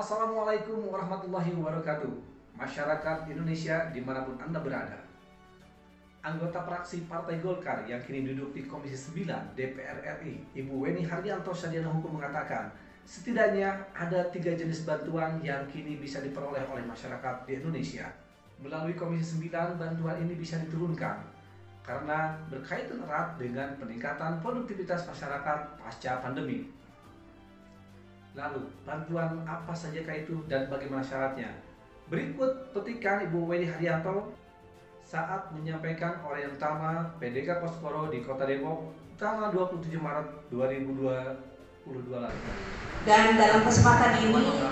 Assalamualaikum warahmatullahi wabarakatuh. Masyarakat Indonesia dimanapun Anda berada. Anggota fraksi Partai Golkar yang kini duduk di Komisi 9 DPR RI, Ibu Weni Haryanto Sarjana Hukum mengatakan, setidaknya ada 3 jenis bantuan yang kini bisa diperoleh oleh masyarakat di Indonesia. Melalui Komisi 9, bantuan ini bisa diturunkan karena berkaitan erat dengan peningkatan produktivitas masyarakat pasca pandemi. Lalu, bantuan apa sajakah itu dan bagaimana syaratnya? Berikut petikan Ibu Weni Haryanto saat menyampaikan orasi utama PDK Poskoro di Kota Depok tanggal 27 Maret 2022 lalu. Dan dalam kesempatan ini,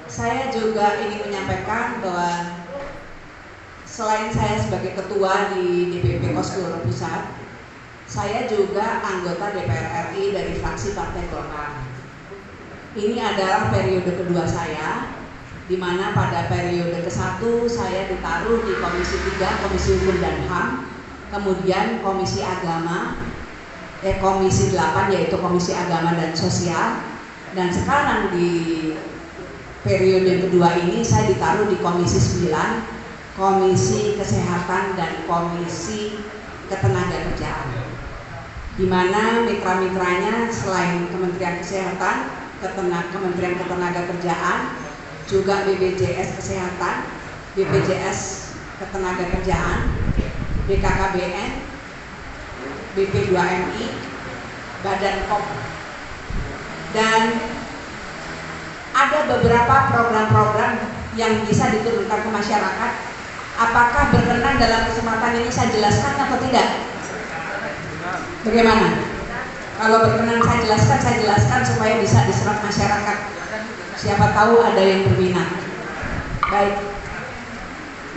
saya juga ingin menyampaikan bahwa selain saya sebagai ketua di DPP Poskoro Pusat, saya juga anggota DPR RI dari fraksi Partai Golkar. Ini adalah periode kedua saya, di mana pada periode ke-1 saya ditaruh di Komisi 3, Komisi Hukum dan HAM, kemudian Komisi 8 yaitu Komisi Agama dan Sosial, dan sekarang di periode kedua ini saya ditaruh di Komisi 9, Komisi Kesehatan dan Komisi Ketenagakerjaan, di mana mitra-mitranya selain Kementerian Kesehatan, Kementerian Ketenagakerjaan, juga BPJS Kesehatan, BPJS Ketenagakerjaan, BKKBN, BP2MI, Badan POM, dan ada beberapa program-program yang bisa diturunkan ke masyarakat. Apakah berkenan dalam kesempatan ini saya jelaskan atau tidak? Bagaimana? Kalau berkenan saya jelaskan supaya bisa diserap masyarakat. Siapa tahu ada yang berminat. Baik.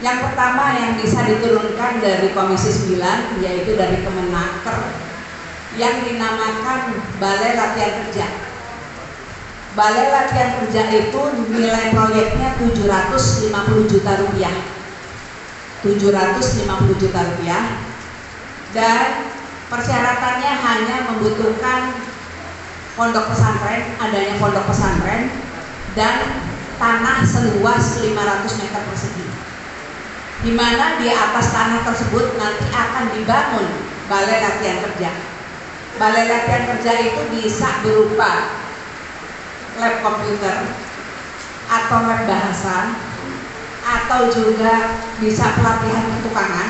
Yang pertama yang bisa diturunkan dari Komisi 9 yaitu dari Kemenaker yang dinamakan Balai Latihan Kerja. Balai Latihan Kerja itu nilai proyeknya 750 juta rupiah. 750 juta rupiah. Dan persyaratannya hanya membutuhkan pondok pesantren, adanya pondok pesantren, dan tanah seluas 500 meter persegi. Di mana di atas tanah tersebut nanti akan dibangun balai latihan kerja. Balai latihan kerja itu bisa berupa lab komputer atau lab bahasa, atau juga bisa pelatihan ketukangan,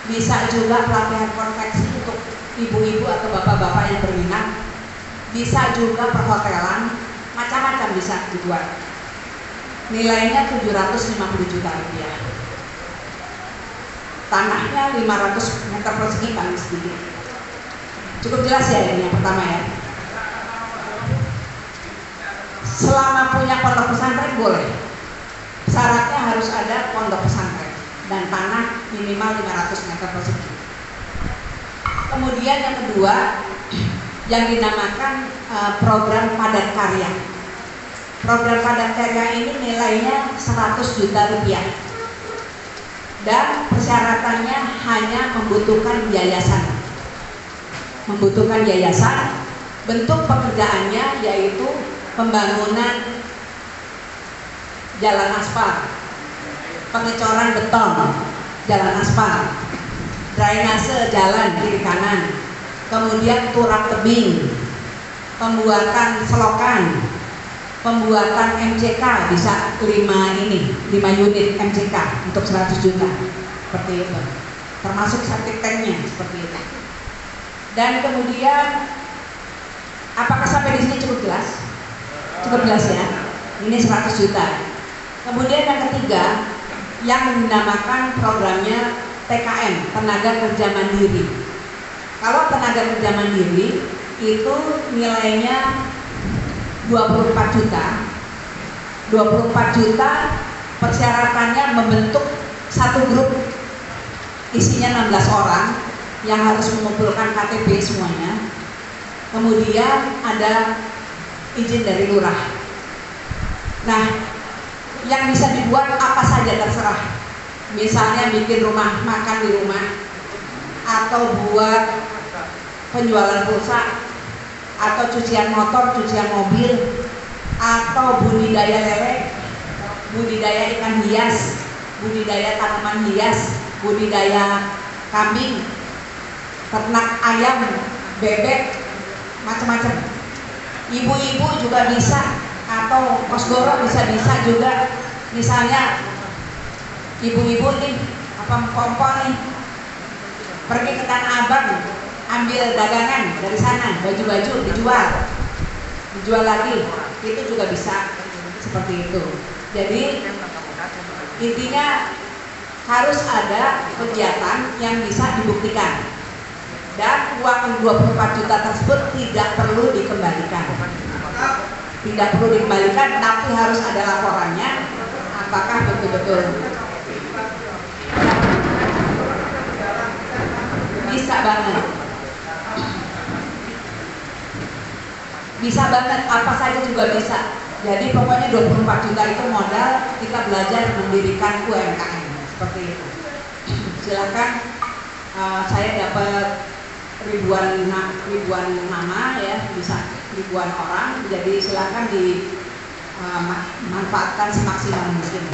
bisa juga pelatihan konveksi untuk ibu-ibu atau bapak-bapak yang berminat, bisa juga perhotelan, macam-macam bisa dibuat. Nilainya 750 juta rupiah. Tanahnya 500 meter persegi paling sedikit. Cukup jelas ya ini yang pertama ya. Selama punya pondok pesantren boleh. Syaratnya harus ada pondok pesantren dan tanah minimal 500 meter persegi. Kemudian yang kedua yang dinamakan program padat karya. Program padat karya ini nilainya 100 juta rupiah dan persyaratannya hanya membutuhkan yayasan. Bentuk pekerjaannya yaitu pembangunan jalan aspal, pengecoran beton jalan aspal, drainase jalan kiri kanan, kemudian turap tebing, pembuatan selokan, pembuatan MCK bisa 5 unit MCK untuk 100 juta seperti itu, termasuk septic tanknya seperti itu. Dan kemudian apakah sampai di sini cukup jelas? Cukup jelas ya. Ini 100 juta. Kemudian yang ketiga yang dinamakan programnya TKM, Tenaga Kerja Mandiri. Kalau tenaga kerja mandiri itu nilainya 24 juta. 24 juta persyaratannya membentuk satu grup isinya 16 orang yang harus mengumpulkan KTP semuanya. Kemudian ada izin dari lurah. Nah, yang bisa dibuat apa saja terserah. Misalnya bikin rumah makan di rumah, atau buat penjualan pulsa, atau cucian motor, cucian mobil, atau budidaya lele, budidaya ikan hias, budidaya tanaman hias, budidaya kambing, ternak ayam, bebek, macam-macam. Ibu-ibu juga bisa, atau kosgoro bisa juga. Misalnya ibu-ibu nih, mpok nih, pergi ke Tanah Abang, ambil dagangan dari sana, baju-baju dijual lagi, itu juga bisa seperti itu. Jadi intinya harus ada kegiatan yang bisa dibuktikan, dan uang 24 juta tersebut tidak perlu dikembalikan, tapi harus ada laporannya apakah betul-betul bisa banget, apa saja juga bisa. Jadi pokoknya 24 juta itu modal kita belajar mendirikan UMKM seperti itu. Silakan, saya dapat ribuan nama ya, bisa ribuan orang, jadi silakan dimanfaatkan semaksimal mungkin.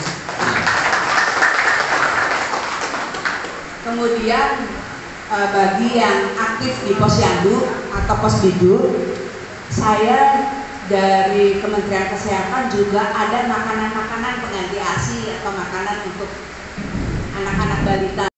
Kemudian bagi yang aktif di Posyandu atau Posbidu, saya dari Kementerian Kesehatan juga ada makanan-makanan pengganti ASI atau makanan untuk anak-anak balita.